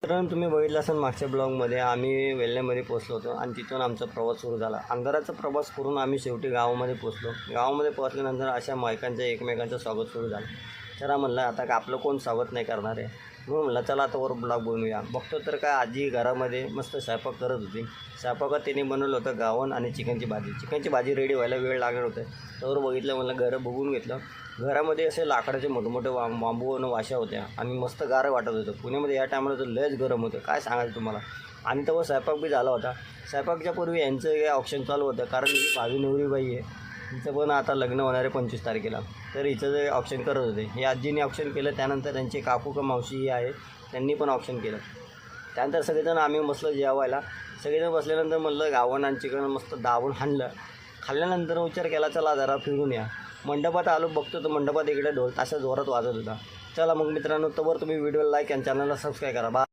मित्रांनो, तुम्ही बघितलं असेल मागच्या ब्लॉगमध्ये आम्ही वेल्हेमध्ये पोहोचलो होतो आणि तिथून आमचा प्रवास सुरू झाला. अंधाराचा प्रवास करून आम्ही शेवटी गावामध्ये पोहोचलो. गावामध्ये पोहोचल्यानंतर अशा एकमेकांचं स्वागत सुरू झालं. चला म्हणलं आता का आपलं कोण स्वागत नाही करणार आहे, म्हणून म्हणलं चला आता वर ब्लॉग बनवूया. बघतो तर काय आजी घरामध्ये मस्त स्वयंपाक करत होती. स्वयंपाकात तिने बनवलं होतं गावण आणि चिकनची भाजी रेडी व्हायला वेळ लागत होते. तर बघितलं, म्हणलं घरं बघून घेतलं. घरामध्ये असे लाकडाचे मोठमोठे बांबू आणि वाशा होत्या आणि मस्त गारं वाटत होतं. पुण्यामध्ये या टायमाला तर लयच गरम होतं, काय सांगायचं तुम्हाला. आणि तेव्हा स्वयंपाक बी झाला होता. स्वयंपाकच्या पूर्वी यांचं हे ऑप्शन चालू होतं, कारण ही भावी नवरी बाई आहे, हिचं पण आता लग्न होणार आहे 25 तारखेला. तर हिचं जे ऑप्शन करत होते, हे आजीने ऑप्शन केलं. त्यानंतर त्यांचे काकू का मावशी ही आहे, त्यांनी पण ऑप्शन केलं. त्यानंतर सगळेजण आम्ही बसलो जेवायला. सगळेजण बसल्यानंतर म्हणलं गावण आणि चिकन मस्त दाबून हाणलं. खाल्ल्यानंतर विचार केला चला जरा फिरून या. मंडपात आलो, बघतो तर मंडपात इकडे ढोल ताशा जोरात वाजत होता. चला मग मित्रांनो, तोवर तुम्ही व्हिडिओला लाईक आणि चॅनलला सबस्क्राईब करा.